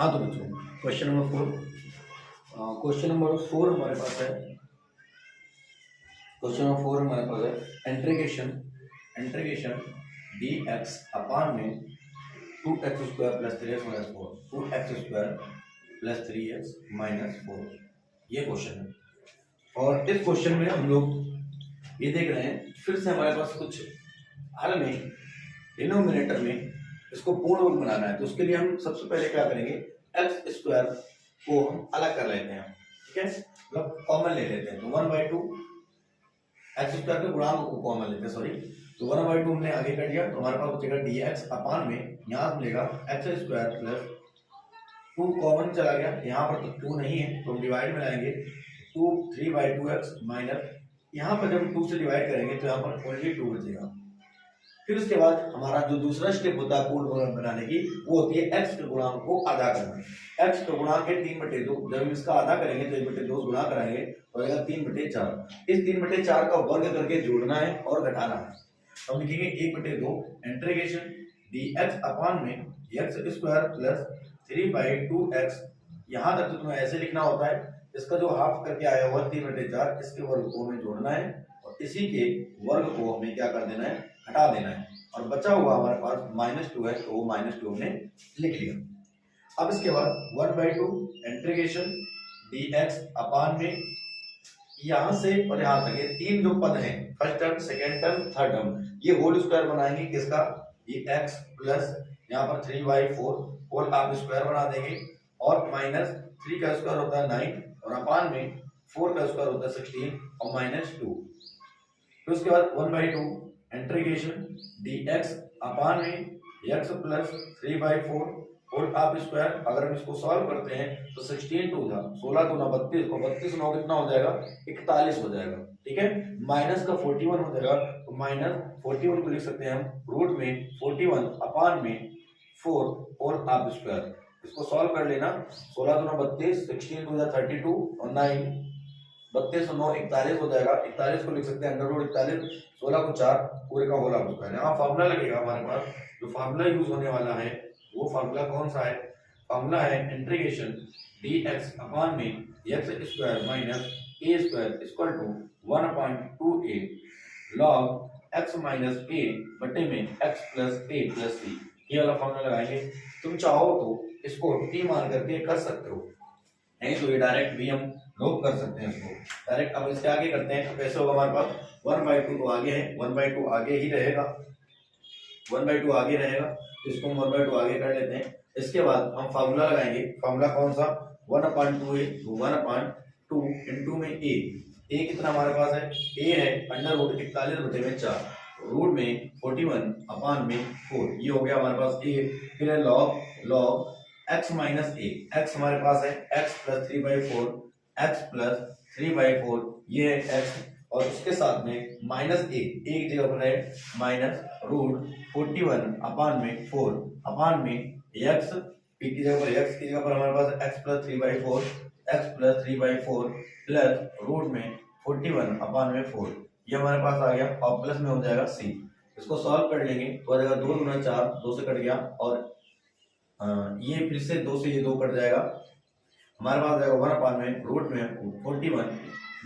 हाँ तो बच्चों, क्वेश्चन नंबर 4 हमारे पास है। क्वेश्चन नंबर 4 हमारे पास है इंटीग्रेशन डी एक्स अपान में 2x² plus 3x minus 4 2x² plus 3x minus 4 ये क्वेश्चन है। और इस क्वेश्चन में हम लोग ये देख रहे हैं, फिर से हमारे पास कुछ हल में डिनोमिनेटर में इसको पूर्ण वर्ग बनाना है। तो उसके लिए हम सबसे पहले क्या करेंगे, x² को हम अलग कर लेते हैं, ठीक है, मतलब कॉमन ले लेते हैं। तो 1/2 x² के गुणांक को कॉमन लेते हैं, सॉरी। तो 1/2 हमने आगे कर दिया, तो हमारे पास बचेगा dx अपान में यहाँ मिलेगा x² प्लस 2 कॉमन चला गया, यहाँ पर तो 2 नहीं है तो हम डिवाइड में लाएंगे 2 3/2x माइनस यहाँ पर जब 2 से डिवाइड करेंगे तो यहाँ पर ओनली 2 बचेगा। फिर उसके बाद हमारा जो दूसरा स्टेप होता है पूर्ण वर्ग बनाने की, वो होती है x के गुणांक को आधा करना। x का गुणांक है 3/2, जब हम इसका आधा करेंगे तो 1/2 गुणा कराएंगे तो आएगा 3/4। इस 3/4 का वर्ग करके जोड़ना है और घटाना है। तो हम लिखेंगे 1/2 इंटीग्रेशन dx अपान में x² प्लस 3/2x। यहाँ तक तो तुम्हें ऐसे लिखना होता है, इसका जो हाफ करके आया हुआ 3/4 इसके वर्ग को हमें जोड़ना है और इसी के वर्ग को हमें क्या कर देना है, हटा देना है। और बचा हुआ हमारे पास -2 है, तो वो -2 हमने लिख लिया। अब इसके बाद 1/2 इंटीग्रेशन dx अपान में यहां से और यहां तक ये तीन जो पद हैं, first term, second term, third term, ये होल स्क्वायर बनाएंगे किसका, ये x प्लस यहाँ पर 3/4 होल आप स्क्वायर बना देंगे और -3 का स्क्वायर होता है 9 और अपान में 4 का स्क्वायर होता है 16 और -2। फिर उसके बाद 1/2 इंटीग्रेशन dx अपान में x प्लस 3/4 होल आप स्क्वायर। अगर हम इसको सॉल्व करते हैं तो 16 2 था 16 2 32 को 32 9 कितना हो जाएगा, 41 हो जाएगा, ठीक है। माइनस का 41 हो जाएगा, तो -41 को लिख सकते हैं हम रूट में 41 अपान में 4 होल आप स्क्वायर। इसको सॉल्व कर लेना, 16 2 32, 16 2 32 और 9 32 और 9 41 हो जाएगा। 41 को लिख सकते हैं अंडर रूट 41, 16 को 4 पूरे का होल आप स्क्वायर। यहाँ फार्मूला लगेगा हमारे पास, जो फार्मूला यूज होने वाला है वो फार्मूला कौन सा है, फार्मूला है इंटीग्रेशन dx अपान में x² minus a² equal to 1/2a log x minus a बटे में x plus a plus c। ये वाला फार्मूला लगाएंगे। तुम चाहो तो इसको t मान करके कर सकते हो, नहीं तो ये डायरेक्ट भी हम लोग कर सकते हैं इसको डायरेक्ट। अब इसके आगे करते हैं तो कैसे होगा, हमारे पास 1/2 तो आगे है, 1/2 आगे ही रहेगा, 1/2 आगे रहेगा, तो इसको हम 1/2 आगे कर लेते हैं। इसके बाद हम फार्मूला लगाएंगे, फार्मूला कौन सा, 1/2a, 1/2 इंटू में a कितना हमारे पास है, a है अंडर रूट 41 बटे में 4 रूट में 41 अपान में 4, ये हो गया हमारे पास a। फिर है log x minus a, x हमारे पास है x प्लस 3/4, x प्लस 3/4 ये है x, और उसके साथ में माइनस एक जगह पर है माइनस रूट 41 अपान में 4 अपान में x की जगह पर x की जगह पर हमारे पास x प्लस 3/4 प्लस रूट में 41 अपान में 4, ये हमारे पास आ गया और प्लस में हो जाएगा c। इसको सॉल्व कर लेंगे तो आ जाएगा 2 गुना 4, 2 से कट गया और ये फिर से 2 से ये 2 कट जाएगा, हमारे पास जाएगा 1 अपान में रूट में 41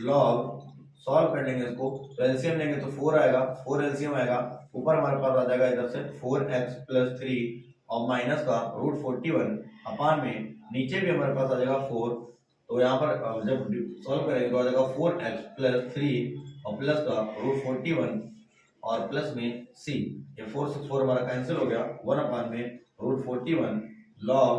लॉग। सॉल्व कर लेंगे इसको तो एलसीएम लेंगे तो 4 आएगा, 4 एलसीएम आएगा, ऊपर हमारे पास आ जाएगा इधर से 4x प्लस 3 और माइनस का रूट 41 अपान में नीचे भी हमारे पास आ जाएगा 4, तो यहाँ पर जब सॉल्व करेंगे तो आ जाएगा 4x प्लस 3 और प्लस का रूट 41 और प्लस में c। ये 4 से 4 हमारा कैंसिल हो गया, 1 अपान में रूट 41 लॉग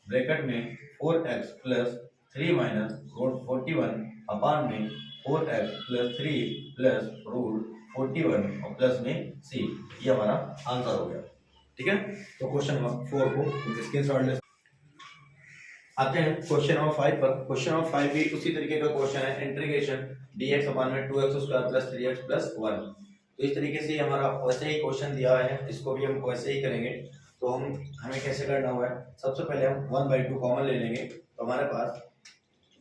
ब्रैकेट में 4x प्लस 3 माइनस रूट 41 अपान में 4x प्लस 3 प्लस रूट 41 और प्लस में c। ये हमारा आंसर हो गया, ठीक है। तो क्वेश्चन नंबर 4 को स्क्रीनशॉट ले आते हैं क्वेश्चन नंबर 5 पर। क्वेश्चन नंबर 5 भी उसी तरीके का क्वेश्चन है, इंटीग्रेशन dx अपान में 2x² प्लस 3x प्लस 1। तो इस तरीके से हमारा वैसे ही क्वेश्चन दिया है, इसको भी हम वैसे ही करेंगे। तो हमें कैसे करना हुआ है, सबसे पहले हम 1/2 कॉमन ले लेंगे, तो हमारे पास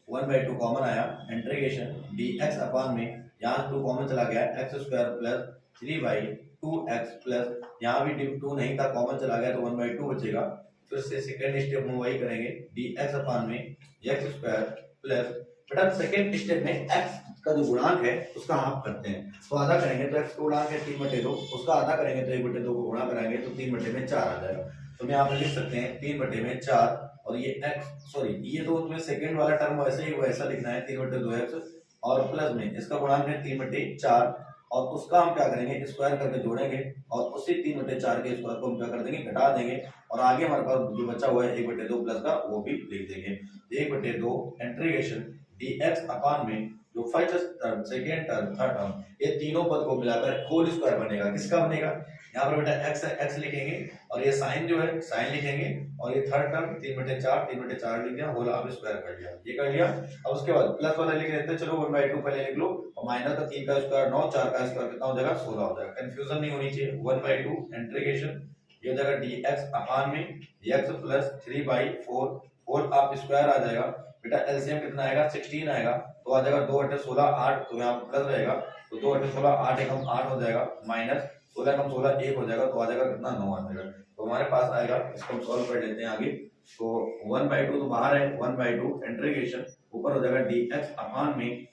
1/2 कॉमन आया, इंटीग्रेशन dx अपान में यहाँ 2 कॉमन चला गया, x² प्लस 3/2x प्लस यहाँ भी 2 नहीं था कॉमन चला गया तो 1/2 बचेगा, फिर से सेकंड स्टेप में वही करेंगे, dx अपान में x स्क्वायर प्लस, बेटा सेकंड स्टेप में x का जो गुणांक है उसका हाफ करते हैं, तो आधा करेंगे तो x का गुणांक है 3/2, उसका आधा करेंगे तो 1/2 को गुणा कराएंगे तो 3/4 आ जाएगा। तो मैं यहाँ पे लिख सकते हैं 3/4 और ये x सॉरी ये तो उसमें सेकंड वाला टर्म वैसे ही वैसा लिखना है 3/2x और प्लस में इसका गुणांक है 3/4 और उसका हम क्या करेंगे स्क्वायर करके जोड़ेंगे और उसी 3/4 के स्क्वायर को हम क्या कर देंगे घटा देंगे और आगे हमारे पास जो बचा हुआ है 1/2 प्लस का वो भी लिख देंगे। 1/2 इंटीग्रेशन dx अपान में जो first term second term third term ये तीनों पद को मिलाकर होल स्क्वायर बनेगा। किसका बनेगा, यहाँ पर बेटा x है x लिखेंगे और ये साइन जो है साइन लिखेंगे और ये थर्ड टर्म 3/4 लिख दिया, होल आप स्क्वायर कर लिया, ये कर लिया। अब उसके बाद प्लस वाला लिख देते हैं, चलो 1/2 पहले लिख लो और माइनस का 3 का स्क्वायर 9, 4 का स्क्वायर कितना हो जाएगा 16 हो जाएगा। कंफ्यूजन नहीं होनी चाहिए। 1/2 इंटीग्रेशन ये हो जाएगा dx अपान में x प्लस 3/4 होल आप स्क्वायर आ जाएगा। बेटा एलसीएम कितना आएगा 16 आएगा तो आ जाएगा 2/16 8, तो यहाँ प्लस रहेगा तो 2/16 8 एकम 8 हो जाएगा माइनस 16 एकम 16 1 हो जाएगा तो आ जाएगा कितना 9 आ जाएगा। तो हमारे पास आएगा, इसको हम सॉल्व कर लेते हैं आगे। तो 1/2 तो बाहर है, 1/2 इंटीग्रेशन ऊपर हो जाएगा dx अपान में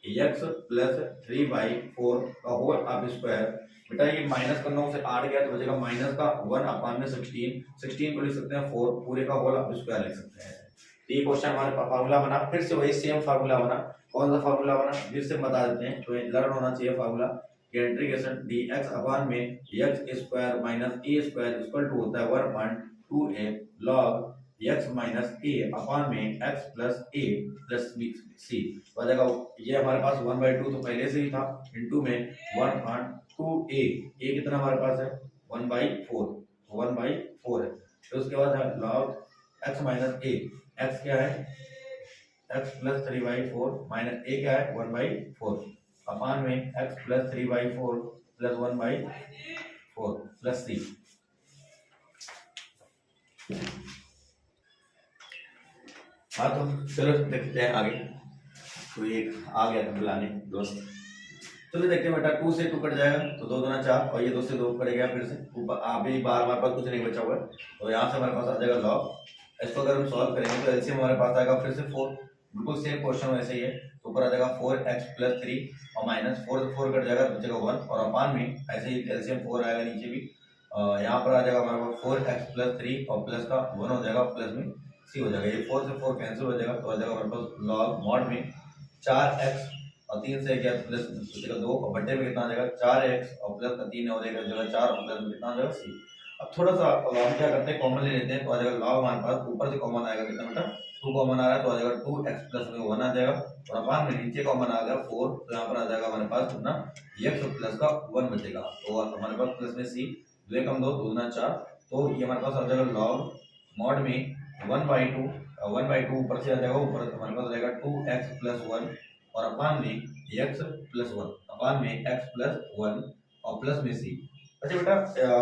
x प्लस 3/4 का होल आप स्क्वायर। बेटा ये माइनस का 9 से 8 गया तो बचेगा माइनस का 1 अपान में 16 को लिख सकते हैं 4 पूरे का होल आप स्क्वायर लिख सकते हैं। तो ये क्वेश्चन हमारे पास फार्मूला बना, फिर से वही सेम फार्मूला बना। कौन सा फार्मूला बना फिर से बता देते हैं, तो लर्न होना चाहिए फार्मूला। इंटीग्रेशन dx अपान में x square minus a square equal to होता है 1/2a log x minus a upon में x plus a plus c बचेगा। ये हमारे पास 1/2 तो पहले से ही था इनटू में 1/2a, a कितना हमारे पास है 1/4 है। फिर उसके बाद है log x minus a, x क्या है x प्लस 3/4 माइनस a क्या है 1/4 अपान में x plus 3/4 plus 1/4 plus c। हाँ तो चलो देखते हैं आगे। तो ये आ गया था बुलाने दोस्त, चलो देखते हैं बेटा 2 से 2 कट जाएगा तो 2 दूना 4 और ये 2 से 2 कटेगा फिर से ऊपर अभी बार हमारे पास कुछ नहीं बचा हुआ है तो यहाँ से हमारे पास आ जाएगा लॉग। इसको अगर हम सॉल्व करेंगे तो एलसीएम हमारे पास आएगा फिर से 4, बिल्कुल सेम क्वेश्चन वैसे ही है। तो ऊपर आ जाएगा 4x प्लस 3 और माइनस 4 से 4 कट जाएगा तो बचेगा 1 और अपान में ऐसे ही एलसीएम 4 आएगा नीचे भी। यहाँ पर आ जाएगा हमारे पास 4x प्लस 3 और प्लस का 1 हो जाएगा प्लस में c हो जाएगा। ये 4 से 4 कैंसिल हो जाएगा तो आ जाएगा हमारे पास लॉग मॉड में 4x और 3 से गया प्लस बचेगा 2 और बट्टे में कितना आ जाएगा 4x और प्लस का 3 हो जाएगा जगह 4 और प्लस में कितना आ जाएगा c। अब थोड़ा सा हम क्या करते हैं कॉमन ले लेते हैं तो आ जाएगा लॉग हमारे पास ऊपर से कॉमन आएगा कितना बेटा 2 कॉमन आ रहा है तो आ जाएगा 2x प्लस में 1 आ जाएगा और अपान में नीचे कॉमन आ गया 4 तो यहाँ पर आ जाएगा हमारे पास कितना x प्लस का 1 बचेगा। तो हमारे पास प्लस में c 2 कम 2 दूना 4 तो ये हमारे पास आ जाएगा लॉग मॉड में 1/2 ऊपर से आ जाएगा ऊपर हमारे पास रहेगा 2x प्लस 1 और अपान में x प्लस 1 अपान में x प्लस 1 और प्लस में c। अच्छा बेटा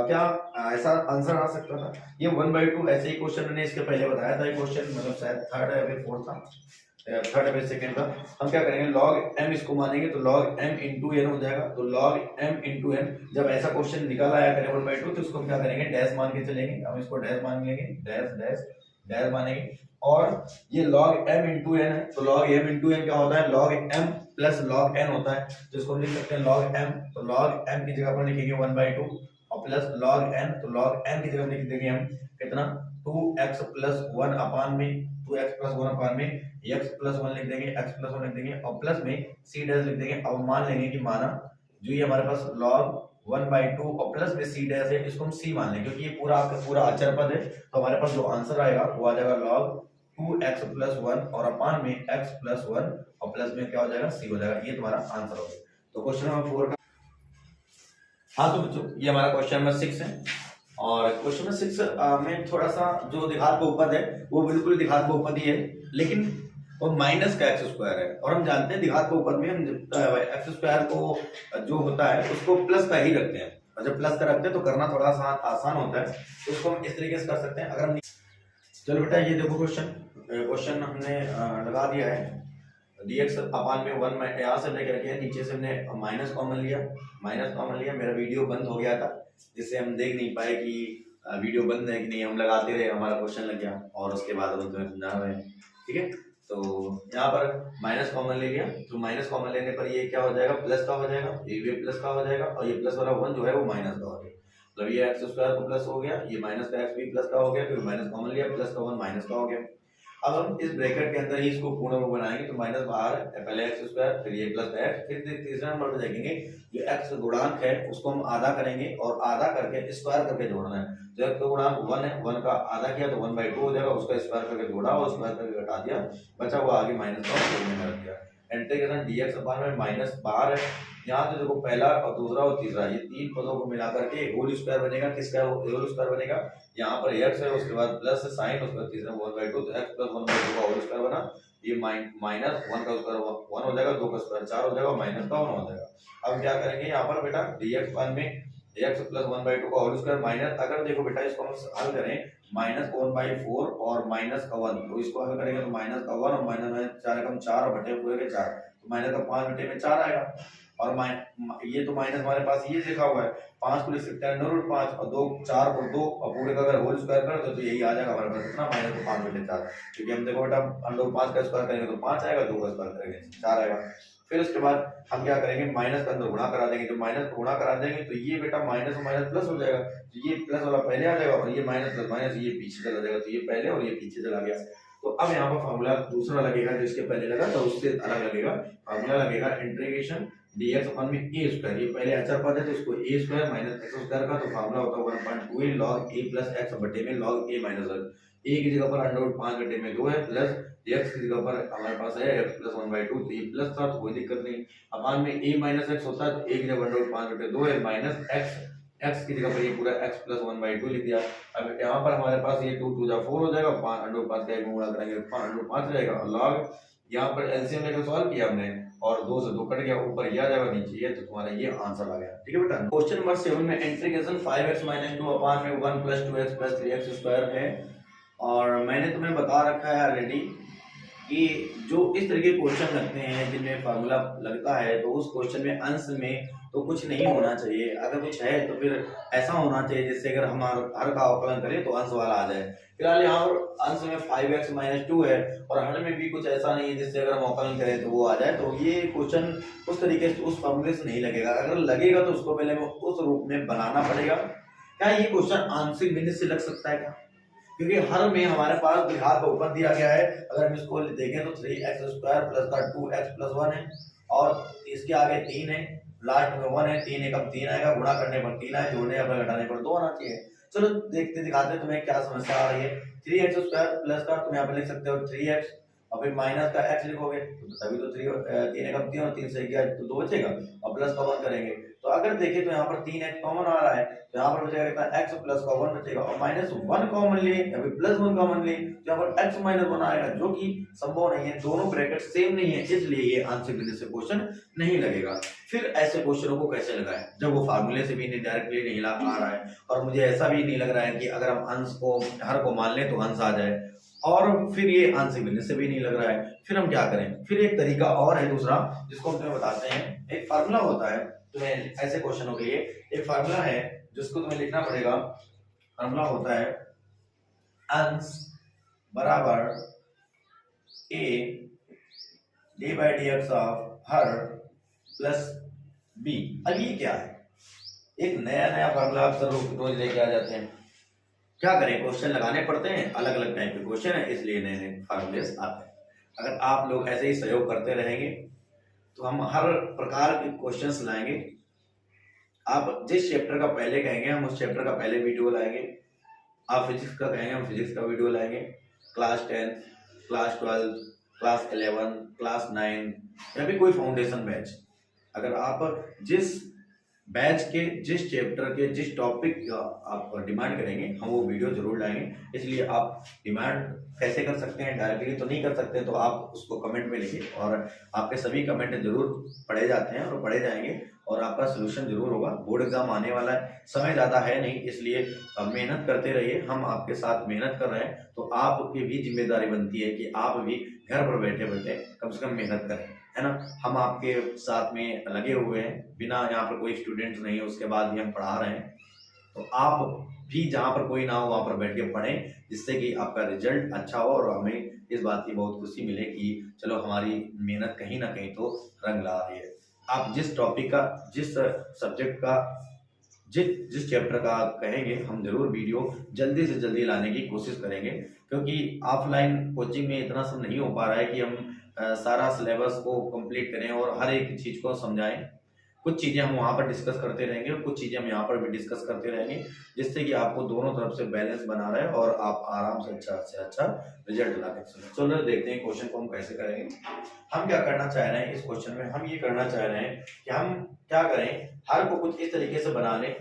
क्या ऐसा आंसर आ सकता था ये 1/2 ऐसे ही क्वेश्चन मैंने इसके पहले बताया था। ये क्वेश्चन मतलब शायद थर्ड या फिर फोर्थ था, थर्ड या फिर सेकंड था। हम क्या करेंगे log m इसको मानेंगे तो log m इंटू n हो जाएगा। तो log m इंटू n जब ऐसा क्वेश्चन निकल आया करे 1/2 तो इसको हम क्या करेंगे डैश मान के चलेंगे, हम इसको डैश मान लेंगे डैश डैश डैश मानेंगे। और ये log m इंटू n है तो log m इंटू n क्या होता है log m plus log n होता है तो इसको हम लिख सकते हैं log m। तो log m की जगह पर लिखेंगे 1/2 और प्लस log n तो log n की जगह लिख देंगे हम कितना 2x प्लस 1 अपान में 2x प्लस 1 अपान में x प्लस 1 लिख देंगे x प्लस 1 लिख देंगे और प्लस में c डैश लिख देंगे। अब मान लेंगे कि माना जो ये हमारे पास log 1/2 और प्लस में c डैश है इसको हम c मान लेंगे क्योंकि ये पूरा आपका पूरा अचर पद है। तो हमारे पास जो आंसर आएगा वो आ जाएगा log 2x प्लस 1 और अपान में x प्लस 1 और प्लस में क्या हो जाएगा c हो जाएगा। ये तुम्हारा आंसर हो गया। तो क्वेश्चन नंबर 4 का हाँ तो बच्चों ये हमारा क्वेश्चन नंबर 6 है और क्वेश्चन नंबर 6 में थोड़ा सा जो दिघात बहुपद है वो बिल्कुल दिघात बहुपद ही है लेकिन वो माइनस का एक्स स्क्वायर है और हम जानते हैं दिघात बहुपद में हम एक्स स्क्वायर को जो होता है उसको प्लस का ही रखते हैं और जब प्लस का रखते हैं तो करना थोड़ा आसान होता है। तो उसको हम इस तरीके से कर सकते हैं। अगर हम चलो बेटा ये देखो क्वेश्चन हमने लगा दिया है dx अपान में 1 यहाँ से लेकर के नीचे से हमने माइनस कॉमन लिया मेरा वीडियो बंद हो गया था जिससे हम देख नहीं पाए कि वीडियो बंद है कि नहीं, हम लगाते रहे, हमारा क्वेश्चन लग गया और उसके बाद हम तुम्हें समझा रहे हैं। ठीक है, तो यहाँ पर माइनस कॉमन ले लिया, तो माइनस कॉमन लेने पर ये क्या हो जाएगा, प्लस का हो जाएगा, ये भी प्लस का हो जाएगा और ये प्लस वाला 1 जो है वो माइनस का हो गया। मतलब ये एक्स स्क्वायर को प्लस हो गया, ये माइनस का एक्स भी प्लस का हो गया, फिर माइनस कॉमन लिया, प्लस का 1 माइनस का हो गया। अब हम इस ब्रैकेट के अंदर ही इसको पूर्ण वर्ग बनाएंगे, तो माइनस बाहर है, पहले एक्स स्क्वायर, फिर ये प्लस एक्स, फिर तीसरा नंबर पे देखेंगे जो एक्स गुणांक है उसको हम आधा करेंगे और आधा करके स्क्वायर करके जोड़ना है। जो एक्स का गुणांक 1 है, 1 का आधा किया तो 1/2 हो जाएगा, उसका स्क्वायर करके जोड़ा और स्क्वायर करके घटा दिया, बचा हुआ आगे माइनस का और रख दिया। इंटीग्रेशन dx अपान में माइनस बाहर है, यहाँ से देखो पहला और दूसरा और तीसरा ये तीन पदों को मिला करके होल स्क्वायर बनेगा, किसका होल स्क्वायर बनेगा, यहाँ पर x है, उसके बाद प्लस साइन, उसके बाद तीसरा 1/2, तो x + 1/2 का होल स्क्वायर बना, ये माइनस 1 का स्क्वायर 1 हो जाएगा, 2 का स्क्वायर 4 हो जाएगा, माइनस का 1 हो जाएगा। अब क्या करेंगे यहाँ पर बेटा dx अपान में x + 1/2 का होल स्क्वायर माइनस, अगर देखो बेटा इसको हम हल करें -1/4 और माइनस का 1, तो इसको हल करेंगे तो माइनस का 1 और माइनस 4 एकम 4 और बटे पूरे के 4, तो माइनस का 5/4 आएगा। और ये तो माइनस हमारे पास ये लिखा हुआ है, 5 को लिख सकते हैं √5 और 2 4 को 2 और पूरे का अगर होल स्क्वायर कर दो तो यही आ जाएगा हमारे पास कितना, माइनस का 5/4, क्योंकि हम देखो बेटा √5 का स्क्वायर करेंगे तो 5 आएगा, 2 का स्क्वायर करेंगे 4 आएगा। फिर उसके बाद हम क्या करेंगे, माइनस का अंदर गुणा करा देंगे, तो माइनस को गुणा करा देंगे तो ये बेटा माइनस और माइनस प्लस हो जाएगा, तो ये प्लस वाला पहले आ जाएगा और ये माइनस प्लस माइनस ये पीछे चला जाएगा, तो ये पहले और ये पीछे चला गया। तो अब यहाँ पर फॉर्मूला दूसरा लगेगा जो इसके पहले लगा, तो उससे अलग लगेगा, फॉर्मूला लगेगा इंटीग्रेशन dx अपान में a स्क्वायर, ये पहले अचर पद है तो इसको a square minus x square का, तो फॉर्मूला होता है 1.2 log a प्लस x बटे में log a माइनस 1, a की जगह पर √5 बटे में 2 है, प्लस x की जगह पर हमारे पास है x + 1/2, तो ये प्लस था तो कोई दिक्कत नहीं, अपान में a माइनस x होता है तो a की जगह √5 बटे 2 है, माइनस x की जगह पर ये पूरा x + 1/2 लिख दिया। अब यहाँ पर हमारे पास ये 2 2 4 हो जाएगा, 5 का 1 गुणा करेंगे 5 रहेगा, और log यहाँ पर एलसीएम लेकर सॉल्व किया हमने और 2 से 2 कट गया, ऊपर ये आ जाएगा नीचे ये, तो तुम्हारा ये आंसर आ गया। ठीक है बेटा, क्वेश्चन नंबर 7 में इंटीग्रेशन 5x - 2 अपान में 1 + 2x + 3x स्क्वायर है, और मैंने तुम्हें बता रखा है ऑलरेडी कि जो इस तरह के क्वेश्चन लगते हैं जिनमें फार्मूला लगता है तो उस क्वेश्चन में अंश में तो कुछ नहीं होना चाहिए, अगर कुछ है तो फिर ऐसा होना चाहिए जिससे अगर हम हर का अवकलन करें तो अंश वाला आ जाए। फिलहाल यहाँ पर अंश में 5x - 2 है और हर में भी कुछ ऐसा नहीं है जिससे अगर हम अवकलन करें तो वो आ जाए, तो ये क्वेश्चन उस तरीके से उस फॉर्मूले से नहीं लगेगा, अगर लगेगा तो उसको पहले उस रूप में बनाना पड़ेगा। क्या ये क्वेश्चन आंशिक भिन्न से लग सकता है क्या, क्योंकि हर में हमारे पास बिहार का ऊपर दिया गया है, अगर हम इसको देखें तो 3x स्क्वायर प्लस का 2x + 1 है और इसके आगे 3 है, लास्ट में 1 है, 3 एकम 3 आएगा, गुणा करने पर 3 आए, जोड़ने या घटाने पर 2 आना चाहिए। चलो देखते दिखाते तुम्हें क्या समस्या आ रही है। 3x स्क्वायर प्लस का तुम यहाँ पर लिख सकते हो 3x और फिर माइनस का x लिखोगे तो तभी तो 3 एकम 3 और 3 से गया तो 2 बचेगा और प्लस का 1 करेंगे, तो अगर देखें तो यहाँ पर 3x कॉमन आ रहा है तो यहाँ पर बचेगा कितना, x प्लस का 1 बचेगा और -1 कॉमन लिए या फिर +1 कॉमन लिए तो यहाँ पर x - 1 आएगा, जो कि संभव नहीं है, दोनों ब्रैकेट सेम नहीं है, इसलिए ये आंशिक भिन्न से क्वेश्चन नहीं लगेगा। फिर ऐसे क्वेश्चनों को कैसे लगाएं जब वो फार्मूले से भी नहीं डायरेक्टली नहीं आ रहा है और मुझे ऐसा भी नहीं लग रहा है कि अगर हम अंश को हर को मान लें तो अंश आ जाए, और फिर ये आंशिक भिन्न से भी नहीं लग रहा है, फिर हम क्या करें, फिर एक तरीका और है दूसरा जिसको हम तुम्हें बताते हैं। एक फार्मूला होता है तुम्हें ऐसे क्वेश्चनों के लिए, एक फार्मूला है जिसको तुम्हें लिखना पड़ेगा, फार्मूला होता है अंश बराबर a d/dx of her plus b। अब ये क्या है, एक नया फार्मूला अक्सर रोज लेके आ जाते हैं, क्या करें, क्वेश्चन लगाने पड़ते हैं, अलग अलग टाइप के क्वेश्चन है इसलिए नए नए फार्मूले आते हैं। अगर आप लोग ऐसे ही सहयोग करते रहेंगे तो हम हर प्रकार के क्वेश्चंस लाएंगे, आप जिस चैप्टर का पहले कहेंगे हम उस चैप्टर का पहले वीडियो लाएंगे, आप फिजिक्स का कहेंगे हम फिजिक्स का वीडियो लाएंगे, क्लास 10, क्लास 12, क्लास 11, क्लास 9 या फिर कोई फाउंडेशन बैच, अगर आप जिस बैच के जिस चैप्टर के जिस टॉपिक का आप डिमांड करेंगे हम वो वीडियो जरूर लाएंगे। इसलिए आप डिमांड कैसे कर सकते हैं, डायरेक्टली तो नहीं कर सकते, तो आप उसको कमेंट में लिखिए और आपके सभी कमेंट जरूर पढ़े जाते हैं और पढ़े जाएंगे और आपका सोल्यूशन जरूर होगा। बोर्ड एग्जाम आने वाला है, समय ज़्यादा है नहीं, इसलिए मेहनत करते रहिए, हम आपके साथ मेहनत कर रहे हैं, तो आपकी भी जिम्मेदारी बनती है कि आप भी घर पर बैठे बैठे कम से कम मेहनत करें, है ना। हम आपके साथ में लगे हुए हैं, बिना यहाँ पर कोई स्टूडेंट्स नहीं है उसके बाद भी हम पढ़ा रहे हैं, तो आप भी जहाँ पर कोई ना हो वहाँ पर बैठ के पढ़ें, जिससे कि आपका रिजल्ट अच्छा हो और हमें इस बात की बहुत खुशी मिले कि चलो हमारी मेहनत कहीं ना कहीं तो रंग ला रही है। आप जिस टॉपिक का, जिस सब्जेक्ट का, जिस चैप्टर का आप कहेंगे, हम जरूर वीडियो जल्दी से जल्दी लाने की कोशिश करेंगे, क्योंकि ऑफलाइन कोचिंग में इतना सब नहीं हो पा रहा है कि हम सारा सिलेबस को कंप्लीट करें और हर एक चीज को समझाएं। कुछ चीजें हम वहां पर डिस्कस करते रहेंगे और कुछ चीजें हम यहाँ पर भी डिस्कस करते रहेंगे, जिससे कि आपको दोनों तरफ से बैलेंस बना रहे और आप आराम से अच्छा रिजल्ट ला के चलो देखते हैं क्वेश्चन को हम कैसे करेंगे। हम क्या करना चाह रहे हैं इस क्वेश्चन में, हम ये करना चाह रहे हैं कि हम क्या करें, हर को कुछ इस तरीके से बना लें,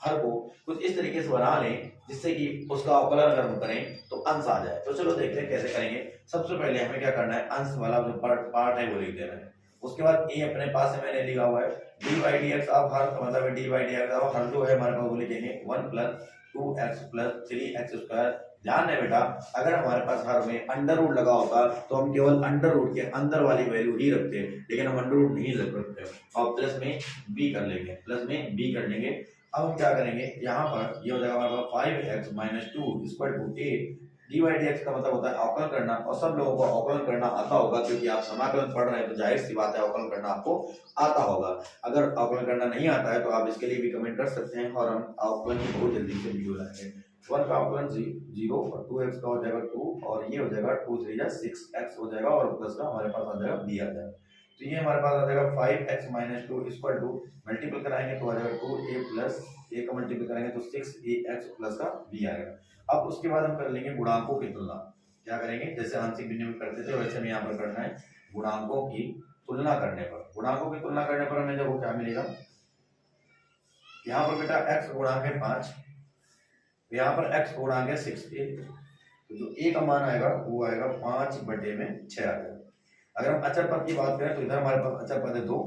हर को कुछ इस तरीके से बना लें जिससे कि उसका अवकलन अगर हम करें तो अंश आ जाए। तो चलो देखते हैं कैसे करेंगे। सबसे पहले हमें क्या करना है, अंश वाला जो पार्ट है वो लिख देना है। उसके बाद ए अपने पास से मैंने लिखा हुआ है डी बाई डी एक्स, अब हर मतलब डी बाई डी एक्स, अब हर जो है हमारे पास वो लिखेंगे 1 plus 2x plus 3x square. ध्यान है बेटा, अगर हमारे पास हर में अंडर रूट लगा होता तो हम केवल अंडर रूट के अंदर वाली वैल्यू ही रखते हैं, लेकिन हम अंडर रूट नहीं रखते और प्लस में b कर लेंगे, प्लस में b कर लेंगे। अब हम क्या करेंगे, यहाँ पर ये हो जाएगा हमारे पास 5x minus 2 equal to a। D by D X का मतलब होता है अवकलन करना, और सब लोगों को अवकलन करना आता होगा, क्योंकि आप समाकलन पढ़ रहे हैं तो जाहिर सी बात है अवकलन करना आपको आता होगा। अगर अवकलन करना नहीं आता है तो आप इसके लिए भी कमेंट कर सकते हैं और हम अवकलन की बहुत जल्दी से वीडियो लाएंगे। 1 का अवकलन 0 और 2x का हो जाएगा 2 और ये हो जाएगा 2 3 जा 6x हो जाएगा और प्लस का हमारे पास आ जाएगा b आ जाएगा। तो ये हमारे पास आ जाएगा 5x minus 2 equal to multiple कराएंगे तो आ जाएगा 2a प्लस a का मल्टीपल करेंगे तो 6ax प्लस का b आएगा। अब उसके बाद हम कर लेंगे गुणांकों की तुलना। क्या करेंगे, जैसे आंशिक भिन्न में करते थे वैसे हमें यहाँ पर करना है गुणांकों की तुलना करने पर। गुणांकों की तुलना करने पर हमें देखो क्या मिलेगा, यहाँ पर बेटा x गुणांक है 5, यहाँ पर x गुणांक है 6a, तो जो a का मान आएगा वो आएगा 5/6 आ जाएगा। अगर हम अचर पद की बात करें तो इधर हमारे पास अचर पद है 2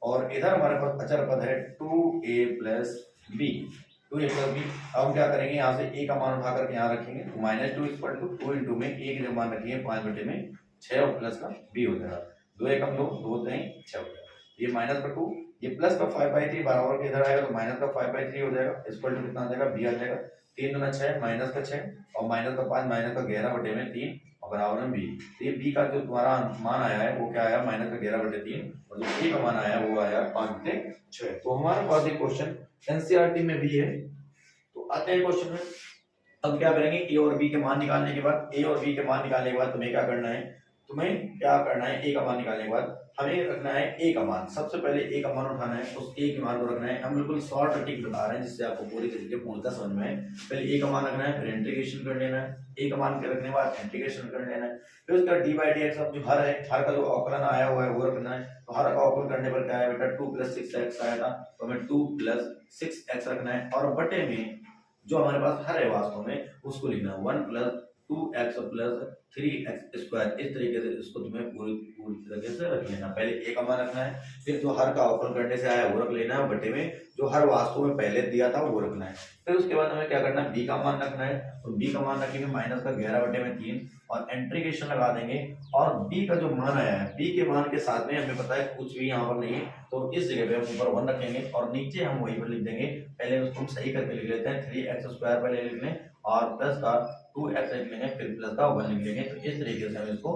और इधर हमारे पास अचर पद है 2a plus b, 2a plus b। अब हम क्या करेंगे, यहाँ से a का मान उठा करके यहाँ रखेंगे, माइनस 2 इक्वल टू 2 इंटू में a के मान रखेंगे 5/6 और प्लस का b हो जाएगा। 2 एकम 2, 2 3 6 हो जाएगा। ये माइनस का 2, ये प्लस का 5/3 बराबर के इधर आएगा तो माइनस का 5/3 हो जाएगा, इक्वल टू कितना आ जाएगा b आ जाएगा। 3 दूना 6 माइनस का 6 और माइनस का 5 माइनस का 11/3 और बराबर में b। तो ये b का जो तुम्हारा मान आया है वो क्या आया, माइनस का 11/3 और जो a का मान आया वो आया 5/6। तो हमारे पास ये क्वेश्चन एनसीईआरटी में भी है। तो आते हैं क्वेश्चन में, अब क्या करेंगे, ए और बी के मान निकालने के बाद, ए और बी के मान निकालने के बाद तुम्हें क्या करना है, तुम्हें क्या करना है, ए का मान निकालने के बाद हमें रखना है ए का मान। सबसे पहले ए का मान उठाना है, उस ए के मान को रखना है। हम बिल्कुल शॉर्ट ट्रिक बता रहे हैं जिससे आपको पूरी तरीके पूर्णतः समझ में आए। पहले ए का मान रखना है, फिर इंटीग्रेशन कर लेना है, ए का मान के रखने के बाद इंटीग्रेशन कर लेना है, फिर उसका डी बाई डी एक्स जो हर है, हर का जो अवकलन आया हुआ है वो रखना है। तो हर का अवकलन करने पर क्या है बेटा, 2 + 6x आया था, तो हमें 2 + 6x रखना है और बटे में जो हमारे पास हर है वास्तव में उसको लिखना है 1 + 2x + 3x स्क्वायर। इस तरीके से इसको तुम्हें पूरी तरीके से रख लेना। पहले ए का मान रखना है, फिर जो हर का अवकलन करने से आया वो रख लेना है, बटे में जो हर वास्तव में पहले दिया था वो रखना है। फिर उसके बाद हमें क्या करना है, बी का मान रखना है, तो बी का मान रखेंगे माइनस का 11/3 और इंटीग्रेशन लगा देंगे। और बी का जो मान आया है, बी के मान के साथ में हमें पता है कुछ भी यहाँ पर नहीं है, तो इस जगह पे हम ऊपर 1 रखेंगे और नीचे हम वही पर लिख देंगे। पहले उसको हम सही करके लिख लेते हैं, 3x स्क्वायर पहले लिख लें और प्लस का 2x लिख लेंगे, फिर प्लस का 1 लिख लेंगे। तो इस तरीके से हम इसको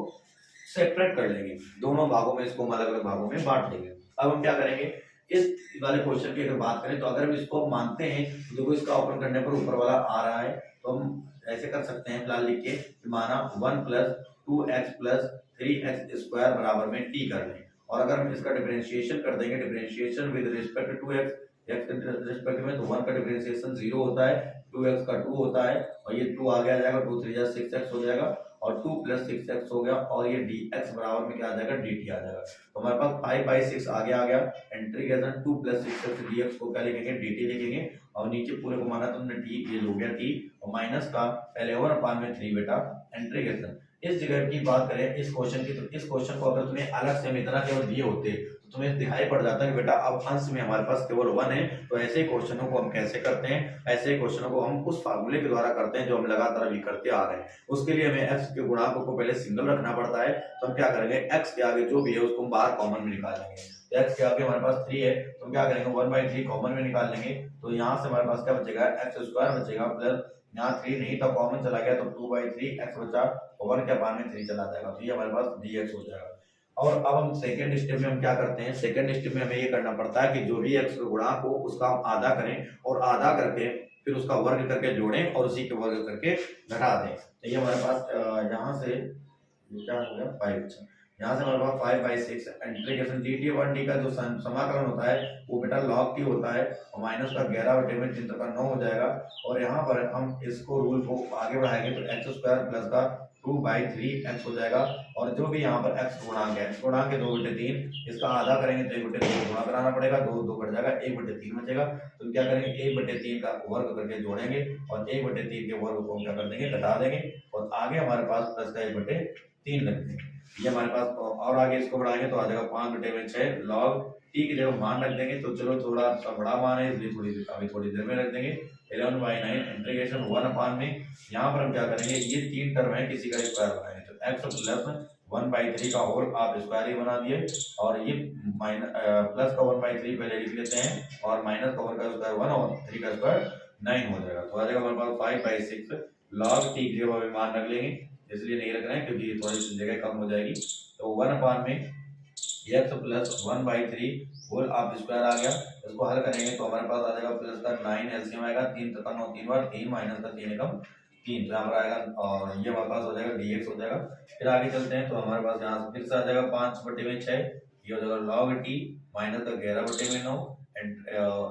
सेपरेट कर लेंगे, दोनों भागों में इसको अलग अलग भागों में बांट देंगे। अब हम क्या करेंगे, इस वाले क्वेश्चन की अगर बात करें तो अगर हम इसको मानते हैं, देखो इसका अवकलन करने पर ऊपर वाला आ रहा है, तो हम ऐसे कर सकते हैं, फिलहाल लिख के माना 1 + 2x + 3x स्क्वायर बराबर में t कर लें। और अगर हम इसका डिफरेंशिएशन कर देंगे, differentiation with respect to x के रिस्पेक्ट में, तो 1 का डिफरेंशिएशन 0 होता है, 2x का 2 होता है और ये 2 आगे आ जाएगा, 2 3 जा 6x हो जाएगा और 2 + 6x हो गया और ये dx बराबर में क्या आ जाएगा, dt आ जाएगा। तो हमारे पास 5/6 आगे आ गया, इंटीग्रेशन 2 + 6x dx को क्या लिखेंगे, dt लिखेंगे और नीचे पूरे को माना तो हमने t, ये हो गया t और माइनस का पहले 1/3 बेटा इंटीग्रेशन। इस जगह की बात करें इस क्वेश्चन की, तो इस क्वेश्चन को अगर तुम्हें अलग से हम इतना केवल दिए होते तो तुम्हें दिखाई पड़ जाता है कि बेटा अब अंश में हमारे पास केवल 1 है। तो ऐसे क्वेश्चनों को हम कैसे करते हैं, ऐसे क्वेश्चनों को हम उस फार्मूले के द्वारा करते हैं जो हम लगातार अभी करते आ रहे हैं। उसके लिए हमें x के गुणांकों को पहले सिंगल रखना पड़ता है, तो हम क्या करेंगे, x के आगे जो भी है उसको हम बाहर कॉमन में निकाल लेंगे। x के आगे हमारे पास 3 है तो हम क्या करेंगे, 1/3 कॉमन में निकाल लेंगे, तो यहाँ से हमारे पास क्या बचेगा, एक्स स्क्वायर बचेगा प्लस यहाँ 3 नहीं था, कॉमन चला गया तो 2/3 एक्स बचा और 1 के अपान में 3 चला जाएगा, तो ये हमारे पास dx हो जाएगा। और अब हम सेकंड स्टेप में हम क्या करते हैं, सेकंड स्टेप में हमें ये करना पड़ता है कि जो भी एक्स गुणा को उसका हम आधा करें और आधा करके फिर उसका वर्ग करके जोड़ें और उसी के वर्ग करके घटा दें। तो ये हमारे पास यहाँ से क्या हो गया 5, यहाँ से हमारे पास 5/6 इंटीग्रेशन dt/d का जो समाकलन होता है वो बेटा log t होता है और माइनस का 11/3 का 9 हो जाएगा। और यहाँ पर हम इसको रूल को आगे बढ़ाएंगे तो x स्क्वायर प्लस का 2/3 x हो जाएगा। और जो भी यहाँ पर x गुणांक है, x गुणांक है 2/3, इसका आधा करेंगे तो 1/3 गुणा कराना पड़ेगा, 2 कट जाएगा, 1/3 बचेगा। तो क्या करेंगे 1/3 का वर्ग करके जोड़ेंगे और 1/3 के वर्ग को क्या कर देंगे घटा देंगे और आगे हमारे पास प्लस का 1/3 रख देंगे। ये हमारे पास और आगे इसको बढ़ाएंगे तो आ जाएगा 5/6 log t की जगह मान रख देंगे, तो चलो थोड़ा सा बड़ा मान है इसलिए थोड़ी देर में रख देंगे 11/9 इंटीग्रेशन 1 में यहाँ पर हम क्या करेंगे, ये 3 टर्म है किसी का स्क्वायर बनाएंगे तो x प्लस 1/3 का होल आप स्क्वायर ही बना दिए और ये प्लस का 1/3 पहले लिख लेते हैं और माइनस का 1 का स्क्वायर 1 और 3 का स्क्वायर 9 हो जाएगा। तो आ जाएगा हमारे पास 5/6 log t की जगह मान रख लेंगे, इसलिए नहीं रख रहे हैं क्योंकि थोड़ी सी जगह कम हो जाएगी। तो 1 में x प्लस 1/3 होल आप स्क्वायर आ गया, इसको हल करेंगे तो हमारे पास आ जाएगा प्लस का 9 एलसीएम आएगा, 3 तक 9 3 बार 3 माइनस का 3 एकम 3 यहाँ पर आएगा और ये हमारे पास हो जाएगा dx हो जाएगा। फिर आगे चलते हैं तो हमारे पास यहाँ से फिर से आ जाएगा 5/6, ये हो जाएगा log t माइनस का 11/9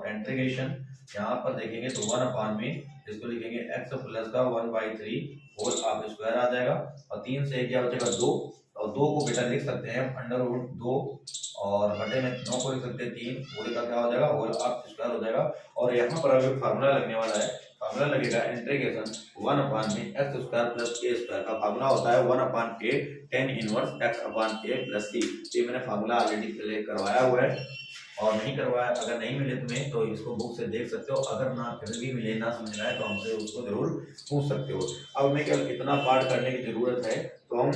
इंटीग्रेशन यहाँ पर देखेंगे तो 1 में इसको लिखेंगे x प्लस का 1/3 होल आप स्क्वायर आ जाएगा और 3 से क्या बचेगा 2 और 2 को बेटा लिख सकते हैं √2 और बटे में 9 को लिख सकते हैं 3, पूरे का क्या हो जाएगा होल आप स्क्वायर हो जाएगा। और यहाँ पर अभी फार्मूला लगने वाला है, फार्मूला लगेगा इंटीग्रेशन 1 में x square plus a square का फार्मूला होता है 1/a tan inverse x/a plus c। ये मैंने फार्मूला ऑलरेडी पहले करवाया हुआ है और नहीं करवाया, अगर नहीं मिले तुम्हें तो इसको बुक से देख सकते हो, अगर ना फिर भी मिले ना समझ में आए तो हमसे उसको जरूर पूछ सकते हो। अब हमें केवल इतना पार्ट करने की जरूरत है तो हम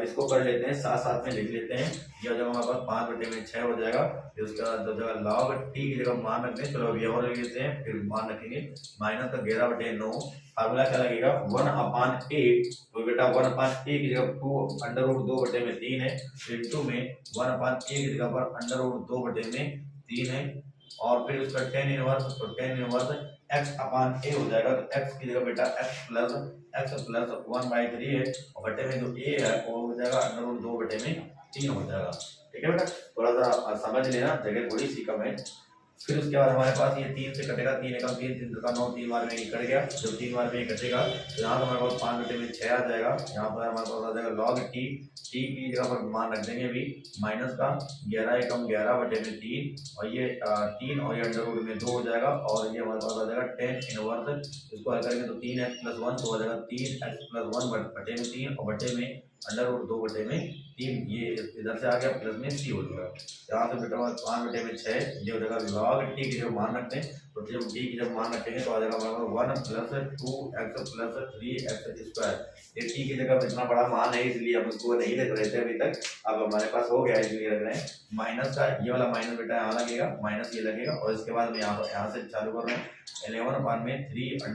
इसको कर लेते हैं, साथ साथ में लिख लेते हैं। यह जब हमारे पास 5/6 हो जाएगा फिर उसका जगह log t की जगह मान रखते हैं, चलो अब ये और लिख लेते हैं फिर मान रखेंगे माइनस का 11/9 फार्मूला क्या लगेगा 1/8, तो बेटा 1/a की जगह 2√2/3 है इंटू में 1/a की जगह पर √2/3 है और फिर उसका tan इनवर्स, तो tan इनवर्स x/a हो जाएगा। तो x की जगह बेटा x प्लस 1/3 है और बटे में जो a है वो हो जाएगा √2/3 हो जाएगा। ठीक है बेटा, थोड़ा सा समझ लेना, जगह थोड़ी सी कम है। फिर उसके बाद हमारे पास ये 3 से कटेगा, 3 एकम 3 3 का 9, 3 बार में ये कट गया, जब 3 बार में ये कटेगा तो यहाँ पर हमारे पास 5/6 आ जाएगा। यहाँ पर हमारे पास आ जाएगा log t की जगह पर मान रख देंगे अभी माइनस का 11 एकम 11/3 और ये 3 और ये अंडर में 2 हो जाएगा और ये हमारे पास आ जाएगा tan इनवर्स, इसको हल करेंगे तो 3x + 1 तो हो जाएगा 3x + 1/3 और बटे में √2/3, ये इधर से आ गया प्लस में c हो जाएगा। यहाँ से बेटा 5/6 ये हो जाएगा log t की जब मान रखते हैं तो जब t की जब मान रखेंगे तो आ जाएगा हमारे पास 1 + 2x + 3x²। ये t की जगह इतना बड़ा मान है इसलिए हम उसको नहीं लिख रहे थे अभी तक, अब हमारे पास हो गया इसलिए रख रहे हैं। माइनस का ये वाला माइनस बेटा यहाँ लगेगा, माइनस ये लगेगा और इसके बाद में यहाँ से चालू कर रहे हैं 11/3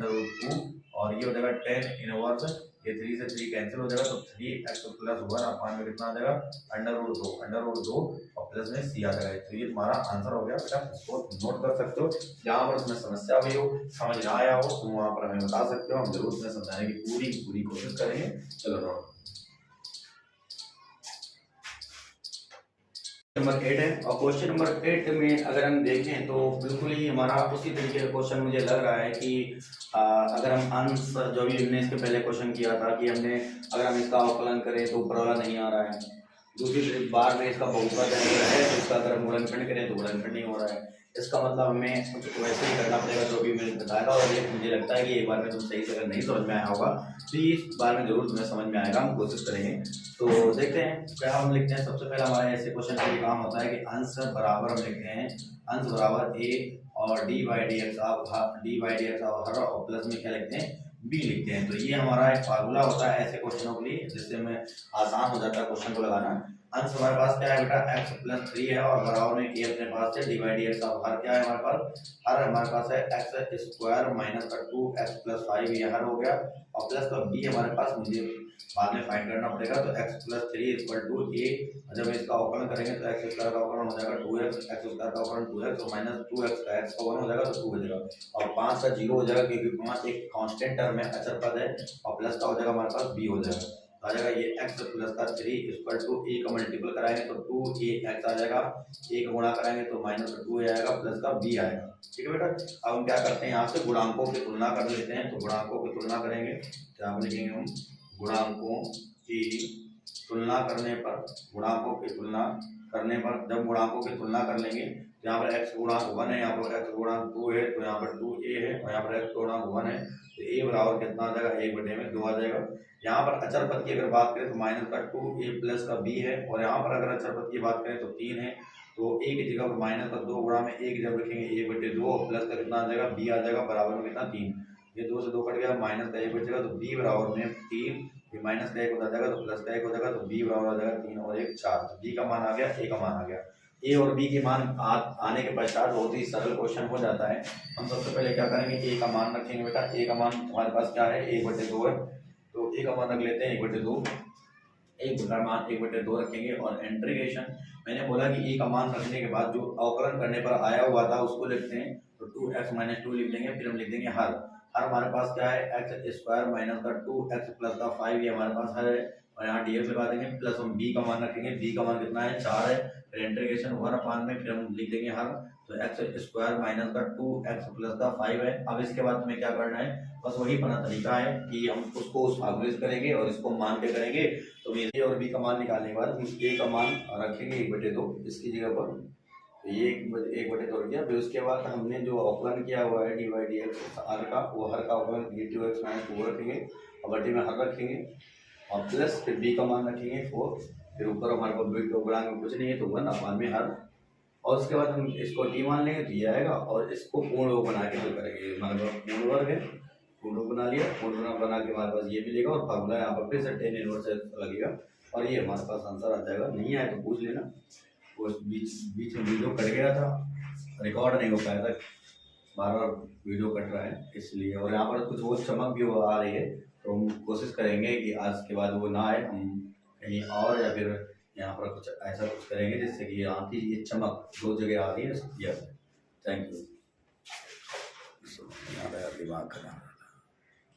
√2 और ये हो जाएगा tan इनवर्स, ये 3 से 3 कैंसिल हो जाएगा तो 3x + 1 में कितना आ जाएगा √2 और प्लस में c आ जाएगा। तो ये तुम्हारा आंसर हो गया बेटा, इसको नोट कर सकते हो। जहाँ पर तुम्हें समस्या हुई हो, समझ ना आया हो तो वहाँ पर हमें बता सकते हो, हम जरूर तुम्हें समझाने की पूरी कोशिश करेंगे। चलो नोट नंबर 8 है और क्वेश्चन नंबर 8 में अगर हम देखें तो बिल्कुल ही हमारा उसी तरीके का क्वेश्चन मुझे लग रहा है कि अगर हम अंश जो भी हमने इसके पहले क्वेश्चन किया था कि हमने अगर हम इसका अवकलन करें तो ऊपर वाला नहीं आ रहा है, दूसरी बार में इसका बहुपद है तो इसका अगर हम गुणनखंड करें तो गुणनखंड नहीं हो रहा है, इसका मतलब हमें कुछ वैसे ही करना पड़ेगा जो भी मैंने बताया था। और ये मुझे लगता है कि एक बार में तुम सही से अगर नहीं समझ में आया होगा तो इस बार में जरूर तुम्हें समझ में आएगा, हम कोशिश करेंगे। तो देखते हैं क्या हम लिखते हैं। सबसे पहले हमारे ऐसे क्वेश्चन का काम होता है कि अंश बराबर हम लिखते हैं, अंश बराबर a और d/dx आप हर और प्लस में क्या लिखते हैं बी लिखते हैं। तो ये हमारा एक फार्मूला होता है ऐसे क्वेश्चनों के लिए, जिससे हमें आसान हो जाता है क्वेश्चन को लगाना। अंश हमारे पास क्या है बेटा, x प्लस 3 है और बराबर में a अपने पास है डिवाइड x। अब हर क्या है हमारे पास, हर हमारे पास है x स्क्वायर माइनस का 2x प्लस 5, ये हर हो गया। और प्लस का b हमारे पास मुझे बाद में फाइंड करना पड़ेगा। तो x plus 3 equal to a, जब इसका अवकलन करेंगे तो x स्क्वायर का अवकलन हो जाएगा 2x, x स्क्वायर का अवकलन 2x और माइनस 2x का x का 1 हो जाएगा तो 2 हो जाएगा। और 5 का 0 हो जाएगा क्योंकि 5 एक कांस्टेंट टर्म है, अचर पद है। और प्लस का हो जाएगा हमारे पास b हो जाएगा। तो आ जाएगा ये x प्लस का 3 इक्वल टू a का मल्टीपल कराएंगे तो 2ax आ जाएगा, a का गुणा कराएंगे तो माइनस का 2 आएगा प्लस का b आएगा। ठीक है बेटा। अब हम क्या करते हैं, यहाँ से गुणांकों की तुलना कर लेते हैं। तो गुणांकों की तुलना करेंगे तो यहाँ पर लिखेंगे हम गुणांकों की तुलना करने पर, गुणांकों की तुलना करने पर, जब गुणांकों की तुलना कर लेंगे तो यहाँ पर x गुणांक 1 है, यहाँ पर x गुणांक 2 है, तो यहाँ पर 2a है और यहाँ पर x गुणांक 1 है। तो a बराबर कितना आ जाएगा, 1/2 आ जाएगा। यहाँ पर अचर पद की अगर बात करें तो माइनस का 2a प्लस का b है, और यहाँ पर अगर अचर पद की बात करें तो 3 है। तो a की जगह पर माइनस का 2 गुणा में 1 जब रखेंगे 1/2 और प्लस का कितना आ जाएगा, b आ जाएगा, बराबर में कितना 3। ये 2 से 2 कट गया, माइनस का 1 बचेगा तो b बराबर में 3, ये माइनस का 1 हो जाएगा तो प्लस का 1 हो जाएगा, तो b बराबर आ जाएगा 3 और 1 4। तो b का मान आ गया, a का मान आ गया। a और b के मान आने के पश्चात बहुत ही सरल क्वेश्चन हो जाता है। हम सबसे पहले क्या करेंगे, a का मान रखेंगे बेटा। a का मान हमारे पास क्या है, 1/2 है, तो a का मान रख लेते हैं 1/2। एक का मान 1/2 रखेंगे और इंटीग्रेशन, मैंने बोला कि a का मान रखने के बाद जो अवकलन करने पर आया हुआ था उसको लिखते हैं। तो 2x माइनस 2 लिख देंगे, फिर हम लिख देंगे हर। हर हमारे पास क्या है, x स्क्वायर माइनस का 2x प्लस का 5, ये हमारे पास हर है। और यहाँ dx लगा देंगे, प्लस हम b का मान रखेंगे, b का मान कितना है, 4 है। फिर इंटीग्रेशन 1 में, फिर हम लिख देंगे हर। तो x स्क्वायर माइनस का 2x प्लस का 5 है। अब इसके बाद हमें क्या करना है, बस वही अपना तरीका है कि हम उसको उस फार्मूले से करेंगे और इसको मान के करेंगे। तो ए और बी का मान निकालने के बाद हम ए का मान रखेंगे 1/2 इसकी जगह पर, तो ये 1/2 रख दिया। फिर उसके बाद हमने जो अवकलन किया हुआ है डिवाइड एक्स हर का, वो हर का अवकलन -2x माइनस 2 रखेंगे और बटे में हर रखेंगे और प्लस फिर बी का मान रखेंगे 4। फिर ऊपर हमारे पास बी गुणांक में कुछ नहीं है तो 1 अपान में हर। और उसके बाद हम इसको टी मान लेंगे तो ये आएगा और इसको पूर्ण वर्ग बना के हल करेंगे। हमारे पास पूर्ण वर्ग है, पूर्ण वर्ग बना लिया, पूर्ण वर्ग बना के हमारे पास ये मिलेगा और फार्मूला यहाँ पर फिर से tan इनवर्स लगेगा और ये हमारे पास आंसर आ जाएगा। नहीं आया तो पूछ लेना, वो बीच में वीडियो कट गया था, रिकॉर्ड नहीं हो पाया था, बार बार वीडियो कट रहा है इसलिए। और यहाँ पर कुछ वो चमक भी आ रही है, तो हम कोशिश करेंगे कि आज के बाद वो ना आए, हम कहीं और या फिर यहाँ पर कुछ ऐसा कुछ करेंगे जिससे कि यहाँ की ये चमक 2 जगह आ रही है। Thank you. दिमाग खराब।